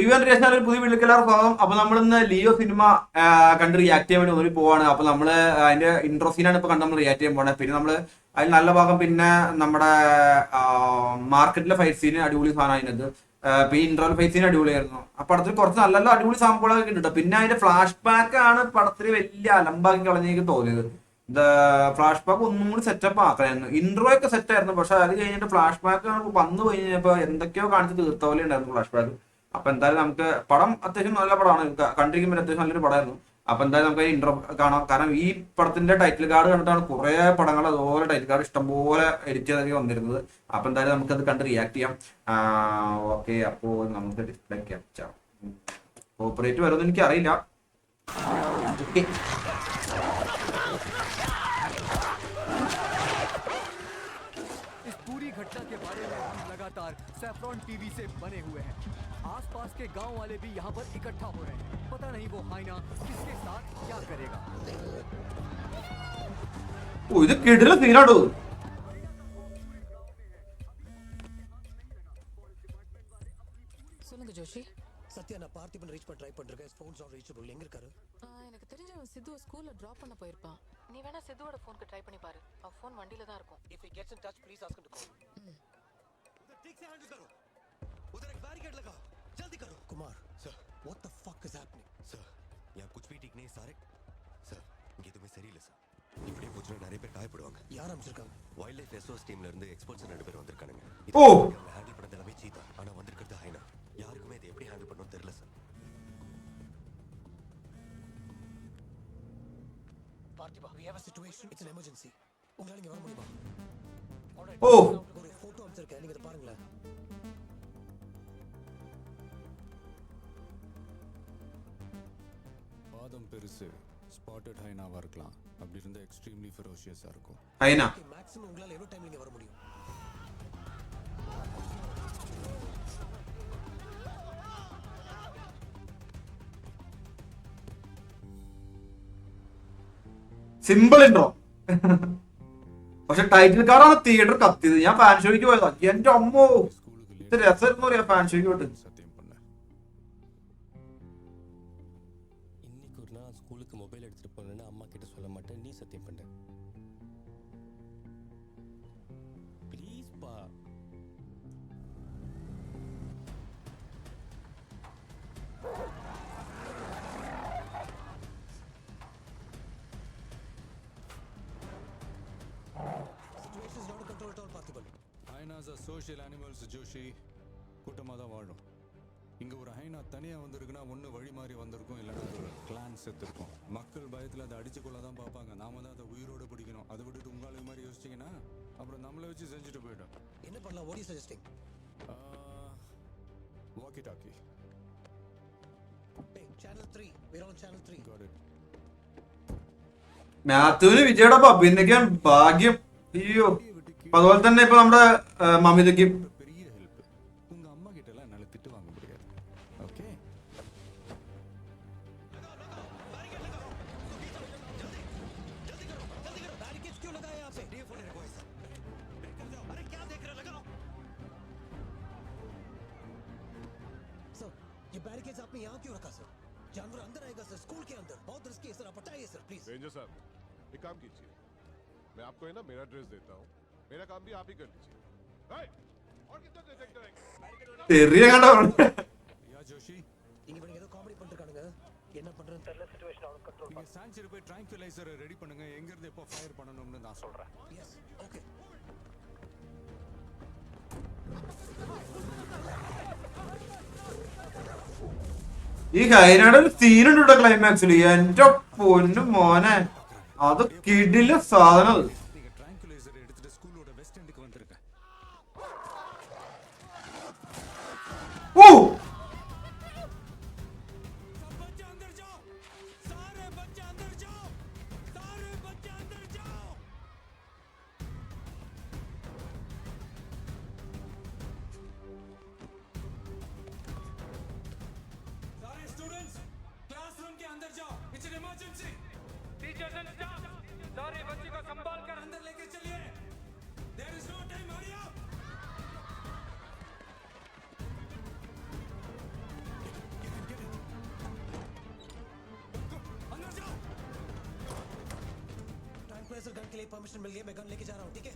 ഒരു പുതിയ വീട്ടിലെല്ലാവരും സ്വാഗതം. അപ്പൊ നമ്മളിന്ന് ലിയോ സിനിമ കണ്ട് റിയാക്ട് ചെയ്യാൻ വേണ്ടി പോവാണ്. അപ്പൊ നമ്മള് അതിന്റെ ഇൻട്രോ സീനാണ് ഇപ്പൊ കണ്ട് നമ്മൾ റിയാക്ട് ചെയ്യാൻ പോണത്. പിന്നെ നമ്മള് അതിൽ നല്ല ഭാഗം പിന്നെ നമ്മുടെ മാർക്കറ്റിലെ ഫൈറ്റ് സീന് അടിപൊളി സാധനം അതിനകത്ത്. പിന്നെ ഇൻട്രോൽ ഫൈറ്റ് സീൻ അടിപൊളിയായിരുന്നു. ആ പടത്തിൽ കുറച്ച് നല്ല നല്ല അടിപൊളി സംഭവങ്ങളൊക്കെ ഉണ്ട്. പിന്നെ അതിന്റെ ഫ്ലാഷ് ബാക്ക് ആണ് പടത്തിൽ വലിയ അലമ്പാക്കി കളഞ്ഞെനിക്ക് തോന്നിയത്. ഫ്ലാഷ് ബാക്ക് ഒന്നും കൂടി സെറ്റപ്പ് ആക്കണമായിരുന്നു. ഇൻട്രോ ഒക്കെ സെറ്റ് ആയിരുന്നു, പക്ഷെ അത് കഴിഞ്ഞിട്ട് ഫ്ലാഷ് ബാക്ക് വന്നു കഴിഞ്ഞപ്പോ എന്തൊക്കെയോ കാണിച്ച് തീർത്ത പോലെ ഉണ്ടായിരുന്നു ഫ്ലാഷ് ബാക്ക്. അപ്പൊ എന്തായാലും നമുക്ക് പടം അത്യാവശ്യം നല്ല പടമാണ്, കണ്ടിരിക്കുമ്പോൾ അത്യാവശ്യം നല്ലൊരു പടമായിരുന്നു. അപ്പൊ എന്തായാലും നമുക്ക് ഇൻട്രോ കാണാം. കാരണം ഈ പടത്തിന്റെ ടൈറ്റിൽ കാർഡ് കണ്ടിട്ടാണ് കുറെ പടങ്ങൾ അതുപോലെ ടൈറ്റിൽ കാർഡ് ഇഷ്ടംപോലെ എഡിറ്റ് ചെയ്തൊക്കെ വന്നിരുന്നത്. അപ്പൊ എന്തായാലും നമുക്കത് കണ്ട് റിയാക്ട് ചെയ്യാം. ഓക്കെ, അപ്പോ നമുക്ക് ഡിസ്പ്ലേ ക്യാപ്ചർ കോപ്പറേറ്റ് വരുമെന്ന് എനിക്ക് അറിയില്ല. ഓക്കെ, घटना के बारे में हम लगातार सैफ्रॉन टीवी से बने हुए हैं। आसपास के गांव वाले भी यहां पर इकट्ठा हो रहे हैं। पता नहीं वो हाइना किसके साथ क्या करेगा। ഇത് കിടിലൻ സീനാടോ. சொல்லுங்க ஜோஷி. சத்யா, நான் பார்த்திபன் ரீச் பண்ண ட்ரை பண்ணிருக்கேன். Phones on reachable. எங்க இருக்காரு? எனக்கு தெரிஞ்சவன் சித்துவை ஸ்கூல்ல டிராப் பண்ண போயிருப்பான். நீ வேணா சித்துவோட ஃபோனுக்கு ட்ரை பண்ணி பாரு. அவன் ஃபோன் வண்டியில தான் இருக்கும். If he gets in touch, please ask him to call. उधर ठीक से हैंडल करो. उधर एक बैरिकेड लगा. जल्दी करो. Kumar, sir, what the fuck is happening? Sir, यहाँ कुछ भी ठीक नहीं सारे. सर, ये तुम्हें सही ले सर. இப்படியே போச்சுனா நிறைய பேர் காயப்படுவாங்க. யார் அனுப்பிச்சிருக்காங்க? வைல்ட் லைஃப் எஸ்ஓஎஸ் டீம்ல இருந்து எக்ஸ்பர்ட்ஸ் ரெண்டு பேர் வந்திருக்கானுங்க. ஓ, ஹேண்டில் பண்ணது எல்லாமே சீதா. ஆனா வந்திருக்கிறது ஹைனா. யாருக்குமே இதை எப்படி ஹேண்டில் பண்ணணும்னு தெரியல சார். பார்த்திபா, we have a situation. It's an emergency. உங்களால இங்க வர முடியுமா? ஓ, ஒரு போட்டோ அனுப்பிச்சிருக்கேன், நீங்க இத பாருங்களேன். பாதம் பெருசு, ஸ்பாட்டட் ஹைனாவா இருக்கலாம். அப்படி இருந்தா எக்ஸ்ட்ரீம்லி ஃபெரோஷியஸா இருக்கும். ഹൈന மேக்ஸிமம் உங்களால எவ்வளவு டைம்ல இங்க வர முடியும்? Simple intro. പക്ഷെ ടൈറ്റിൽ കാർഡാണ് തിയേറ്റർ കത്തിയത്. ഞാൻ ഫാൻ ഷോയ്ക്ക് പോയതാ. എന്റെ അമ്മോ, ഇത് രസമായിരുന്നു പറയാ ഫാൻ ഷോയ്ക്ക് പോയിട്ട്. சத்தியம் பண்ண. இன்னைக்கு ஒரு நாள் ஸ்கூலுக்கு மொபைல் எடுத்துட்டு போனேன்னு அம்மா கிட்ட சொல்ல மாட்டேன். நீ சத்தியம் பண்ண. ப்ளீஸ் பா. Situation is not a control at all, Parthiban. Hyenas are social animals Joshi. கூட்டமாக தான் வாழும். இங்கே ஒரு ஹைனா தனியாக வந்திருக்குன்னா ஒன்று வழி மாறி வந்திருக்கும், இல்லைன்னா ஒரு கிளான் செத்துருக்கும். மக்கள் பயத்தில் அதை அடிச்சு கொள்ள தான் பார்ப்பாங்க. நாம தான் அதை உயிரோடு பிடிக்கணும். அதை விட்டுட்டு உங்களுக்கு மாதிரி யோசிச்சிங்கன்னா அப்புறம் நம்மளை வச்சு செஞ்சுட்டு போயிடும். என்ன பண்ணலாம்? what are you suggesting? Walkie talkie. Hey, channel 3. We're on channel 3. Got it. മാത്യുവിന് വിജയോടൊപ്പം അഭിനയിക്കാൻ ഭാഗ്യം. അയ്യോ, അപ്പൊ അതുപോലെ തന്നെ ഇപ്പൊ നമ്മുടെ മമിതയ്ക്കും பெரிய ஹெல்ப். உங்க அம்மா கிட்ட எல்லாம் என்னால திட்டு வாங்க முடியாது. ஓகே, बैरिकेड्स क्यों लगाए यहाँ पे? फोन रखो ऐसा. अरे क्या देख रहे हो? लगाओ. सर, ये बैरिकेड्स आपने यहाँ क्यों रखा सर? जानवर अंदर आएगा सर, स्कूल के अंदर. बहुत रिस्की है सर, आप हटाइए सर प्लीज. रेंजर साहब, एक काम कीजिए, मैं आपको है ना मेरा ड्रेस देता हूँ, मेरा काम भी आप ही कर लीजिए. और कितना दे सकते हैं? ചെറിയ കണ്ടോ. யா ஜோஷி, இங்க இவனுங்க ஏதோ காமெடி பண்ணிருக்கானுங்க. என்ன பண்றதுன்னு தெரியல. Situation out control. நீங்க சான்ச்சர் போய் ட்ராங்குலைசர் ரெடி பண்ணுங்க. எங்க இருந்து எப்போ ஃபயர் பண்ணணும்னு நான் சொல்றேன். Yes, okay. ഈ ഹൈനയുടെ ഒരു സീനുണ്ട് കേട്ടോ ക്ലൈമാക്സിൽ. എന്റെ പൊന്നു മോനെ, അത് കിടില സാധനം. நீங்க ட்ராங்குலைசர் எடுத்துட்டு ஸ்கூலோட வெஸ்ட் எண்டுக்கு வந்திருக்க. ഓ, बच्चे अंदर जाओ, सारे बच्चे अंदर जाओ, सारे बच्चे अंदर जाओ. सारे स्टूडेंट्स क्लासरूम के अंदर जाओ. It's an emergency. Teachers and staff, सारे बच्चे को संभाल कर अंदर लेके चलिए. There is no time. Hurry up. Finally permission मिल गई, मैं गन लेके जा रहा हूँ, ठीक है?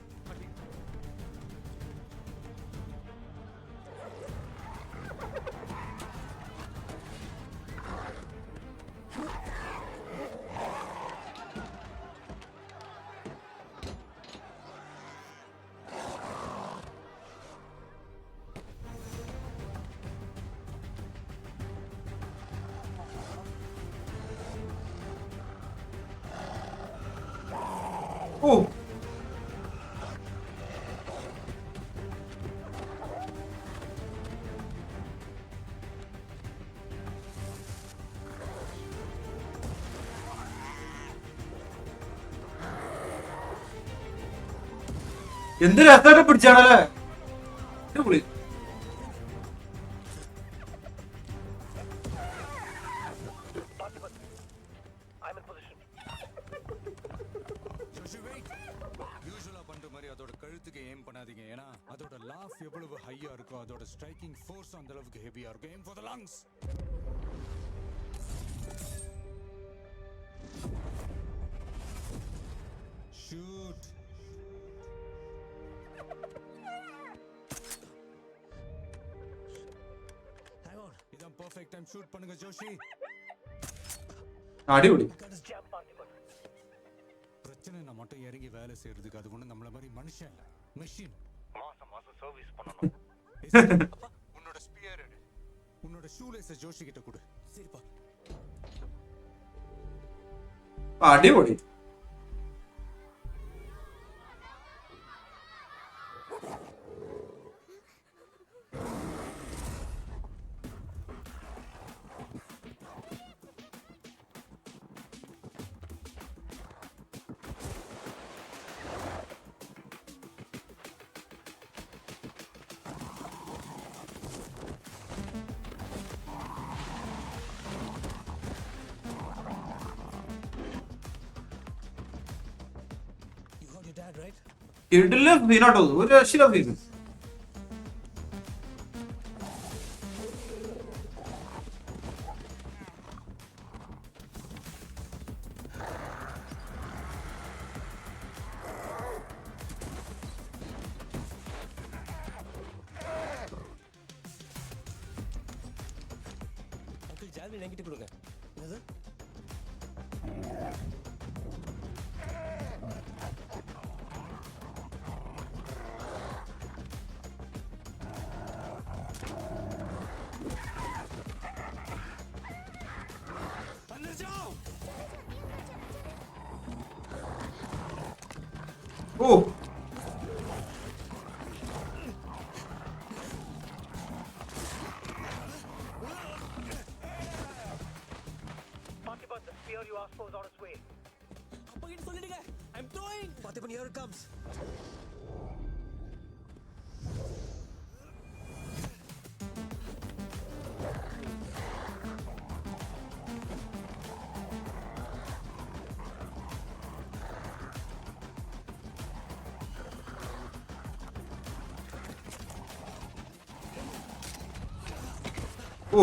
ഓ എന്ത് രസമായിട്ട് പിടിച്ചാണല്ലേ അടിപൊളി. ஜோஷி வெயிட். யூசுவலா பண்ற மாதிரி அதோட கழுத்துக்கு ஏம் பண்ணாதீங்க. ஏன்னா அதோட லாஃப் எவ்வளவு ஹையா இருக்கோ அதோட ஸ்ட்ரைக்கிங் ஃபோர்ஸ் அந்த அளவுக்கு ஹெவியா இருக்கும். Aim for the lungs. Shoot. Hang on. இதான் பெர்ஃபெக்ட் டைம். ஷூட் பண்ணுங்க ஜோஷி. അടിപൊളി. பிரச்சனை நான் மட்டும் இறங்கி வேலை செய்யறதுக்கு. அது ஒண்ணு நம்மள மாதிரி மனுஷன் இல்ல, மெஷின். மாசம் மாசம் சர்வீஸ் பண்ணணும். உன்னோட ஸ்பியர் எடு. உன்னோட ஷூலேஸ ஜோஷி கிட்ட கொடு. சரிப்பா. അടിപൊളി. You heard your dad, right? കിടിലൻ സീനാട്ടോ, ഒരു രക്ഷയില്ല സീൻ. Uncle Jalvin என்கிட்ட கொடுங்க. என்னது? अंदर जाओ. ഓ Patipat, the spear you asked for is on its way. அப்பா கிட்ட சொல்லிடுங்க. I'm throwing. Patipan, here it comes. ഓ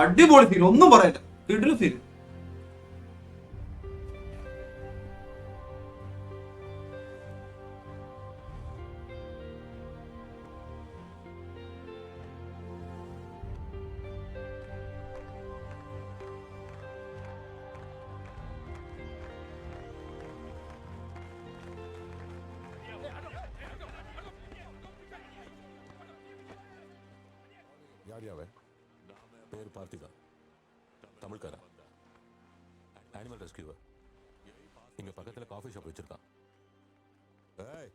അടിപൊളി സീൻ, ഒന്നും പറയില്ല. കിടിലൻ സീൻ. யார் யாவன்? பேர் பார்த்திபா, தமிழ்காரன், அனிமல் ரெஸ்கியூவர். இங்க பக்கத்துல காஃபி ஷாப் வச்சிருக்கான். ஏய்,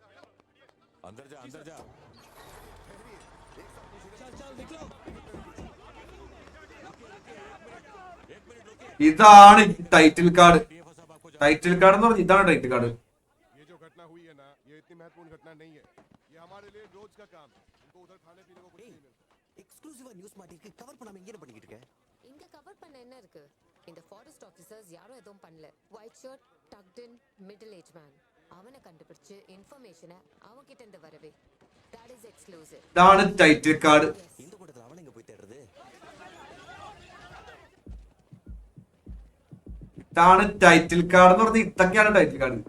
अंदर जा, अंदर जा. चल चल निकलो. ഇതാണ് ടൈറ്റിൽ കാർഡ്. ടൈറ്റിൽ കാർഡ് എന്ന് പറഞ്ഞാൽ ഇതാണ് ടൈറ്റിൽ കാർഡ്. ये जो घटना हुई है ना, ये इतनी महत्वपूर्ण घटना नहीं है. ये हमारे लिए रोज का काम है. इनको उधर खाने पीने को कुछ नहीं मिलता. எக்ஸ்க்ளூசிவா நியூஸ் மாட்டிருக்கு கவர் பண்ணாம இங்க என்ன பண்ணிக்கிட்டு இருக்க? இங்க கவர் பண்ண என்ன இருக்கு? இந்த ஃபாரஸ்ட் ஆபீசர்ஸ் யாரும் எதுவும் பண்ணல. ஒயிட் ஷர்ட், டக்ட் இன், மிடில் ஏஜ் மேன். அவனை கண்டுபிடிச்சு இன்ஃபர்மேஷனை அவன் கிட்ட இருந்து வரவே. That is exclusive. ഇതാണ് ടൈറ്റിൽ കാർഡ്. இந்த கூட்டத்துல அவனை எங்க போய் தேடுறது? ഇതാണ് ടൈറ്റിൽ കാർഡ് എന്ന് പറഞ്ഞാൽ ഇതൊക്കെയാണ് ടൈറ്റിൽ കാർഡ്.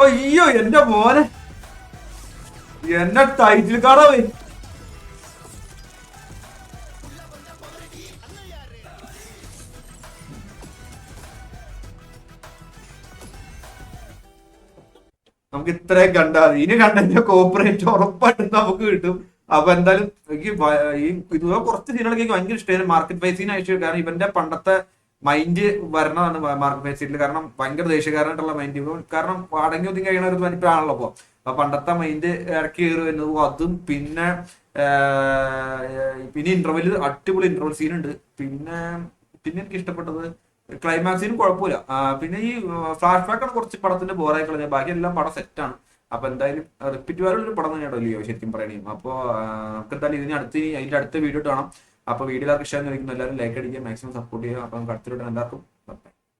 അയ്യോ എന്റെ മോനെ, എന്നെ ടൈറ്റിൽ കാർഡാ പോയി. നമുക്ക് ഇത്രയും കണ്ടാൽ മതി. ഇനി കണ്ടതിന്റെ കോപ്പറേറ്റ് ഉറപ്പായിട്ടും നമുക്ക് കിട്ടും. അപ്പൊ എന്തായാലും എനിക്ക് ഈ ഇതുപോലെ കുറച്ച് സീനുകളൊക്കെ എനിക്ക് ഭയങ്കര ഇഷ്ടമായിരുന്നു. മാർക്കറ്റ് ഫേസിന് അയച്ചു, കാരണം ഇവന്റെ പണ്ടത്തെ മൈൻഡ് വരണതാണ് മാർക്കറ്റ് ഫേസിൽ. കാരണം ഭയങ്കര ദേഷ്യക്കാരനായിട്ടുള്ള മൈൻഡ്, കാരണം അടങ്ങി ഒതുങ്ങി കഴിയണ ഒരു മനുഷ്യനാണല്ലോ. അപ്പൊ പണ്ടത്തെ മൈൻഡ് ഇറക്കി കയറി വരുന്നതും അതും പിന്നെ ഇന്റർവെല് അടിപൊളി ഇന്റർവെൽ സീൻ ഉണ്ട്. പിന്നെ എനിക്ക് ഇഷ്ടപ്പെട്ടത് ക്ലൈമാക്സിനും കുഴപ്പമില്ല. പിന്നെ ഈ ഫ്ലാഷ് ബാക്ക് ആണ് കുറച്ച് പടത്തിന്റെ ബോറായി കളഞ്ഞത്. ബാക്കി എല്ലാം പടം സെറ്റാണ്. അപ്പൊ എന്തായാലും റിപ്പീറ്റ് വാലുള്ളൊരു പടം തന്നെയാണോ ലിയോ ശരിക്കും പറയണേയും. അപ്പോൾ നമുക്ക് എന്തായാലും അതിന്റെ അടുത്ത വീഡിയോ കാണാം. അപ്പൊ വീഡിയോ എല്ലാവർക്കും ഇഷ്ടം ചോദിക്കുന്നു. എല്ലാവരും ലൈക്ക് അടിക്കുക, മാക്സിമം സപ്പോർട്ട് ചെയ്യുക. അപ്പൊ നമുക്ക് അടുത്ത വീഡിയോ എല്ലാവർക്കും